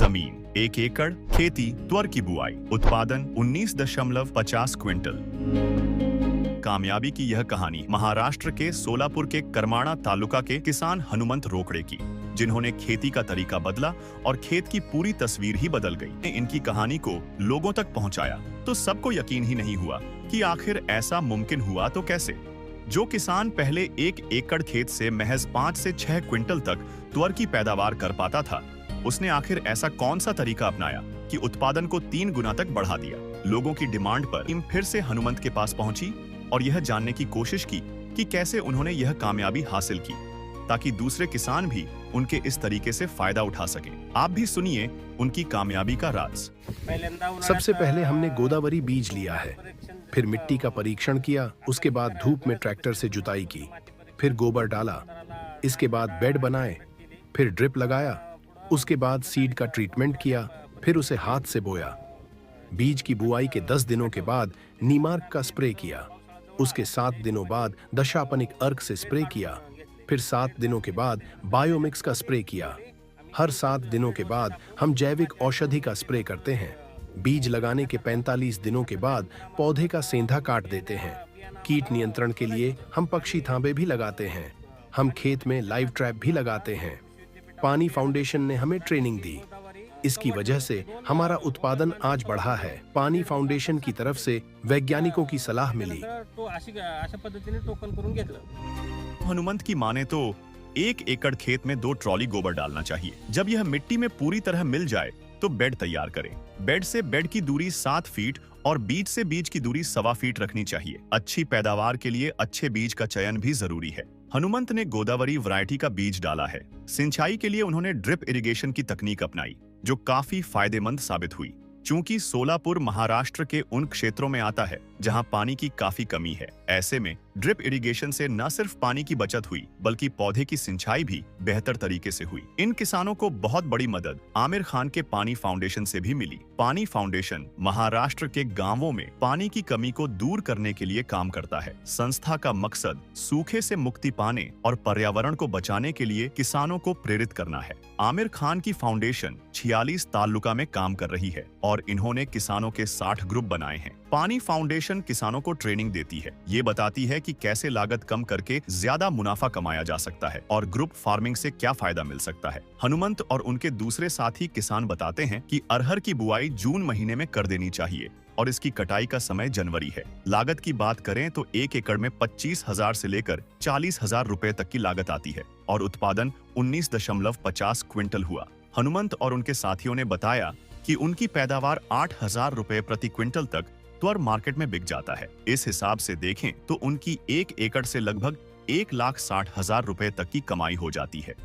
जमीन 1 एकड़, खेती त्वर की बुआई, उत्पादन 19.50 क्विंटल। कामयाबी की यह कहानी महाराष्ट्र के सोलापुर के करमाणा तालुका के किसान हनुमंत रोकड़े की, जिन्होंने खेती का तरीका बदला और खेत की पूरी तस्वीर ही बदल गई। इनकी कहानी को लोगों तक पहुंचाया तो सबको यकीन ही नहीं हुआ कि आखिर ऐसा मुमकिन हुआ तो कैसे। जो किसान पहले 1 एकड़ खेत से महज 5 से 6 क्विंटल तक त्वर की पैदावार कर पाता था, उसने आखिर ऐसा कौन सा तरीका अपनाया कि उत्पादन को 3 गुना तक बढ़ा दिया। लोगों की डिमांड पर टीम फिर से हनुमंत के पास पहुंची और यह जानने की कोशिश की कि कैसे उन्होंने यह कामयाबी हासिल की, ताकि दूसरे किसान भी उनके इस तरीके से फायदा उठा सकें। आप भी सुनिए उनकी कामयाबी का राज। सबसे पहले हमने गोदावरी बीज लिया है, फिर मिट्टी का परीक्षण किया, उसके बाद धूप में ट्रैक्टर से जुताई की, फिर गोबर डाला, इसके बाद बेड बनाए, फिर ड्रिप लगाया, उसके बाद सीड का ट्रीटमेंट किया, फिर उसे हाथ से बोया। बीज की बुआई के 10 दिनों के बाद नीमार्क का स्प्रे किया, उसके 7 दिनों बाद दशापनिक अर्क से स्प्रे किया, फिर 7 दिनों के बाद बायोमिक्स का स्प्रे किया। हर 7 दिनों के बाद हम जैविक औषधि का स्प्रे करते हैं। बीज लगाने के 45 दिनों के बाद पौधे का सेंधा काट देते हैं। कीट नियंत्रण के लिए हम पक्षी थांबे भी लगाते हैं। हम खेत में लाइव ट्रैप भी लगाते हैं। पानी फाउंडेशन ने हमें ट्रेनिंग दी, इसकी वजह से हमारा उत्पादन आज बढ़ा है। पानी फाउंडेशन की तरफ से वैज्ञानिकों की सलाह मिली। हनुमंत की माने तो 1 एकड़ खेत में 2 ट्रॉली गोबर डालना चाहिए। जब यह मिट्टी में पूरी तरह मिल जाए तो बेड तैयार करें। बेड से बेड की दूरी 7 फीट और बीज से बीज की दूरी 1.25 फीट रखनी चाहिए। अच्छी पैदावार के लिए अच्छे बीज का चयन भी जरूरी है। हनुमंत ने गोदावरी वैरायटी का बीज डाला है। सिंचाई के लिए उन्होंने ड्रिप इरिगेशन की तकनीक अपनाई, जो काफी फायदेमंद साबित हुई। चूंकि सोलापुर महाराष्ट्र के उन क्षेत्रों में आता है जहां पानी की काफी कमी है, ऐसे में ड्रिप इरिगेशन से न सिर्फ पानी की बचत हुई बल्कि पौधे की सिंचाई भी बेहतर तरीके से हुई। इन किसानों को बहुत बड़ी मदद आमिर खान के पानी फाउंडेशन से भी मिली। पानी फाउंडेशन महाराष्ट्र के गांवों में पानी की कमी को दूर करने के लिए काम करता है। संस्था का मकसद सूखे से मुक्ति पाने और पर्यावरण को बचाने के लिए किसानों को प्रेरित करना है। आमिर खान की फाउंडेशन 46 तालुका में काम कर रही है और इन्होंने किसानों के 60 ग्रुप बनाए हैं। पानी फाउंडेशन किसानों को ट्रेनिंग देती है। ये बताती है कि कैसे लागत कम करके ज्यादा मुनाफा कमाया जा सकता है और ग्रुप फार्मिंग से क्या फायदा मिल सकता है। हनुमंत और उनके दूसरे साथी किसान बताते हैं कि अरहर की बुआई जून महीने में कर देनी चाहिए और इसकी कटाई का समय जनवरी है। लागत की बात करें तो 1 एकड़ में 25,000 से लेकर 40,000 रुपए तक की लागत आती है और उत्पादन 19.50 क्विंटल हुआ। हनुमंत और उनके साथियों ने बताया कि उनकी पैदावार 8,000 रुपए प्रति क्विंटल तक त्वर मार्केट में बिक जाता है। इस हिसाब से देखें तो उनकी 1 एकड़ से लगभग 1,60,000 रुपए तक की कमाई हो जाती है।